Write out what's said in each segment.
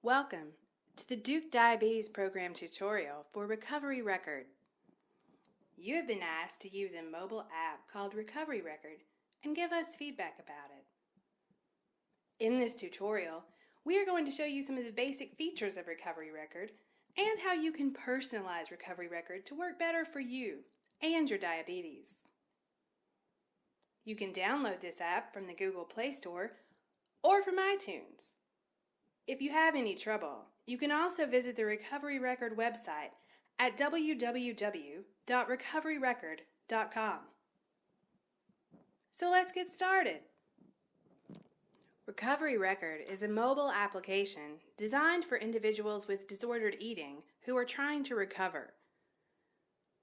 Welcome to the Duke Diabetes Program tutorial for Recovery Record. You have been asked to use a mobile app called Recovery Record and give us feedback about it. In this tutorial, we are going to show you some of the basic features of Recovery Record and how you can personalize Recovery Record to work better for you and your diabetes. You can download this app from the Google Play Store or from iTunes. If you have any trouble, you can also visit the Recovery Record website at www.recoveryrecord.com. So let's get started. Recovery Record is a mobile application designed for individuals with disordered eating who are trying to recover.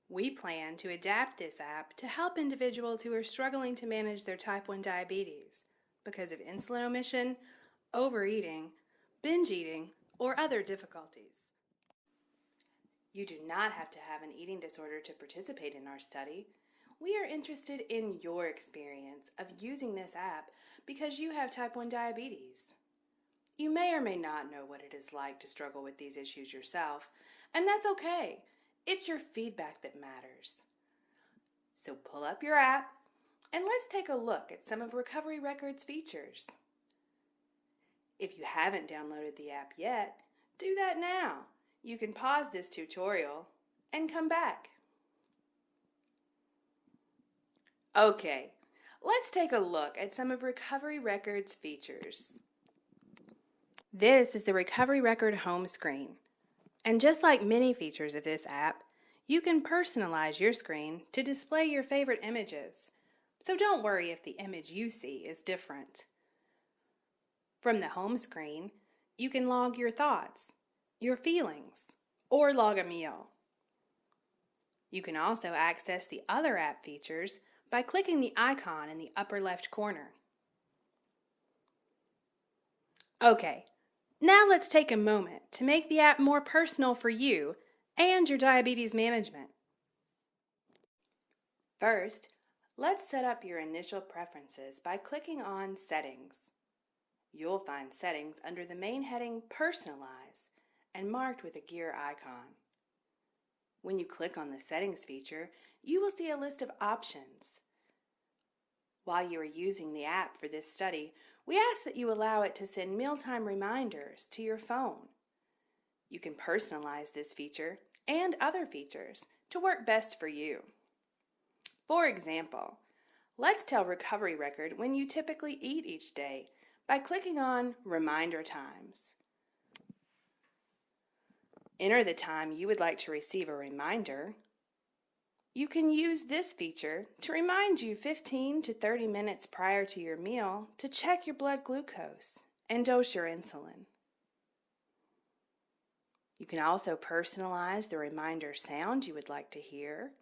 We plan to adapt this app to help individuals who are struggling to manage their type 1 diabetes because of insulin omission, overeating, binge eating, or other difficulties. You do not have to have an eating disorder to participate in our study. We are interested in your experience of using this app because you have type 1 diabetes. You may or may not know what it is like to struggle with these issues yourself, and that's okay. It's your feedback that matters. So pull up your app and let's take a look at some of Recovery Record's features. If you haven't downloaded the app yet, do that now. You can pause this tutorial and come back. Okay, let's take a look at some of Recovery Record's features. This is the Recovery Record home screen. And just like many features of this app, you can personalize your screen to display your favorite images. So don't worry if the image you see is different. From the home screen, you can log your thoughts, your feelings, or log a meal. You can also access the other app features by clicking the icon in the upper left corner. Okay, now let's take a moment to make the app more personal for you and your diabetes management. First, let's set up your initial preferences by clicking on Settings. You'll find Settings under the main heading Personalize and marked with a gear icon. When you click on the Settings feature, you will see a list of options. While you are using the app for this study, we ask that you allow it to send mealtime reminders to your phone. You can personalize this feature and other features to work best for you. For example, let's tell Recovery Record when you typically eat each day by clicking on Reminder Times. Enter the time you would like to receive a reminder. You can use this feature to remind you 15 to 30 minutes prior to your meal to check your blood glucose and dose your insulin. You can also personalize the reminder sound you would like to hear.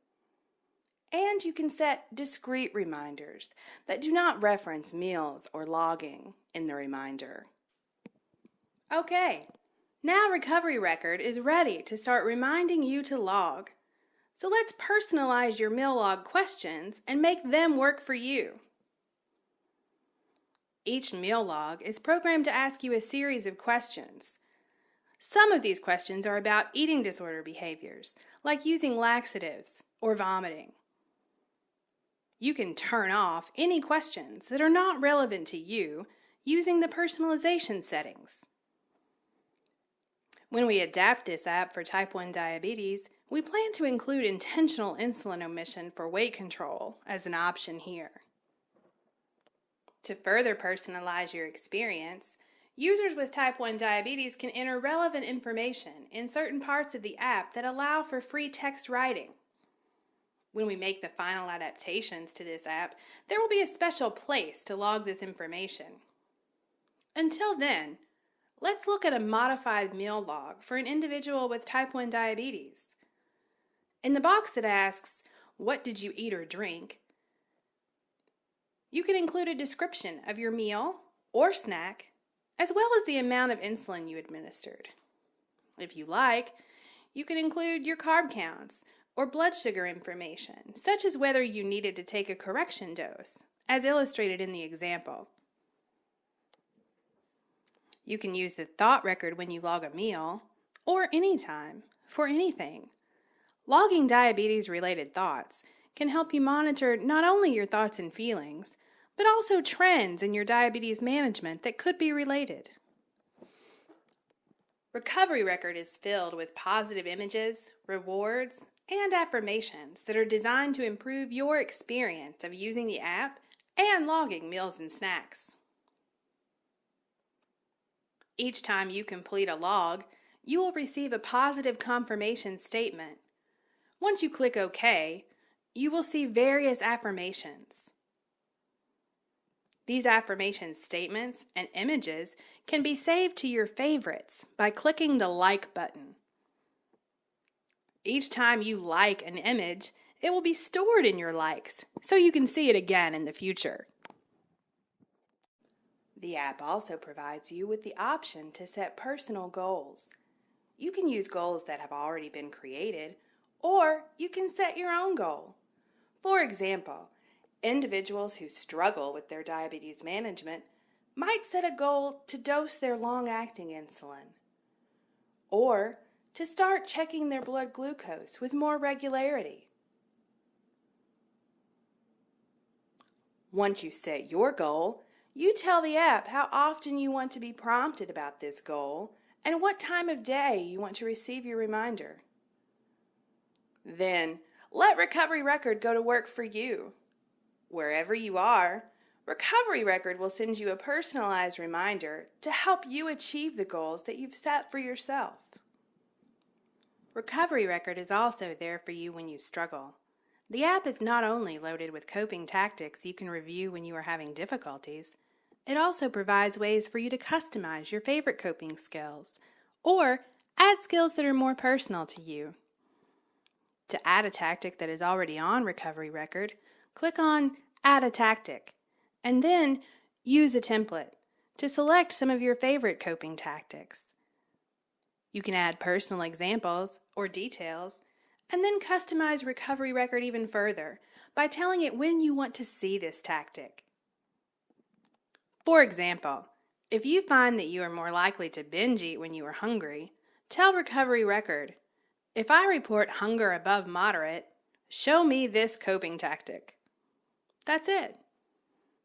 And you can set discrete reminders that do not reference meals or logging in the reminder. Okay, now Recovery Record is ready to start reminding you to log. So let's personalize your meal log questions and make them work for you. Each meal log is programmed to ask you a series of questions. Some of these questions are about eating disorder behaviors, like using laxatives or vomiting. You can turn off any questions that are not relevant to you using the personalization settings. When we adapt this app for type 1 diabetes, we plan to include intentional insulin omission for weight control as an option here. To further personalize your experience, users with type 1 diabetes can enter relevant information in certain parts of the app that allow for free text writing. When we make the final adaptations to this app, there will be a special place to log this information. Until then, let's look at a modified meal log for an individual with type 1 diabetes. In the box that asks, "What did you eat or drink?" you can include a description of your meal or snack, as well as the amount of insulin you administered. If you like, you can include your carb counts or blood sugar information, such as whether you needed to take a correction dose, as illustrated in the example. You can use the thought record when you log a meal, or anytime, for anything. Logging diabetes-related thoughts can help you monitor not only your thoughts and feelings, but also trends in your diabetes management that could be related. Recovery Record is filled with positive images, rewards, and affirmations that are designed to improve your experience of using the app and logging meals and snacks. Each time you complete a log, you will receive a positive confirmation statement. Once you click OK, you will see various affirmations. These affirmation statements and images can be saved to your favorites by clicking the Like button. Each time you like an image, it will be stored in your likes, so you can see it again in the future. The app also provides you with the option to set personal goals. You can use goals that have already been created, or you can set your own goal. For example, individuals who struggle with their diabetes management might set a goal to dose their long-acting insulin, or to start checking their blood glucose with more regularity. Once you set your goal, you tell the app how often you want to be prompted about this goal and what time of day you want to receive your reminder. Then, let Recovery Record go to work for you. Wherever you are, Recovery Record will send you a personalized reminder to help you achieve the goals that you've set for yourself. Recovery Record is also there for you when you struggle. The app is not only loaded with coping tactics you can review when you are having difficulties, it also provides ways for you to customize your favorite coping skills or add skills that are more personal to you. To add a tactic that is already on Recovery Record, click on Add a Tactic, and then use a template to select some of your favorite coping tactics. You can add personal examples or details, and then customize Recovery Record even further by telling it when you want to see this tactic. For example, if you find that you are more likely to binge eat when you are hungry, tell Recovery Record, "If I report hunger above moderate, show me this coping tactic." That's it.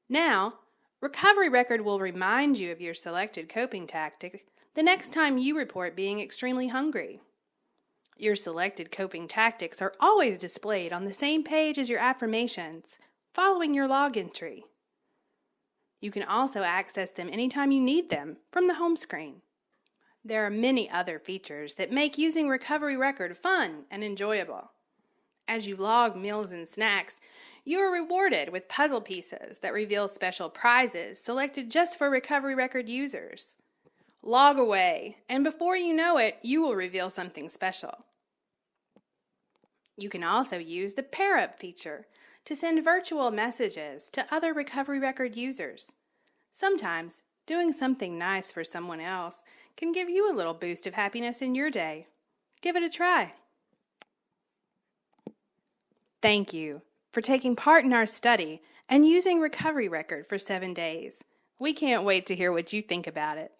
Now, Recovery Record will remind you of your selected coping tactic the next time you report being extremely hungry. Your selected coping tactics are always displayed on the same page as your affirmations, following your log entry. You can also access them anytime you need them from the home screen. There are many other features that make using Recovery Record fun and enjoyable. As you log meals and snacks, you are rewarded with puzzle pieces that reveal special prizes selected just for Recovery Record users. Log away, and before you know it, you will reveal something special. You can also use the pair-up feature to send virtual messages to other Recovery Record users. Sometimes, doing something nice for someone else can give you a little boost of happiness in your day. Give it a try. Thank you for taking part in our study and using Recovery Record for 7 days. We can't wait to hear what you think about it.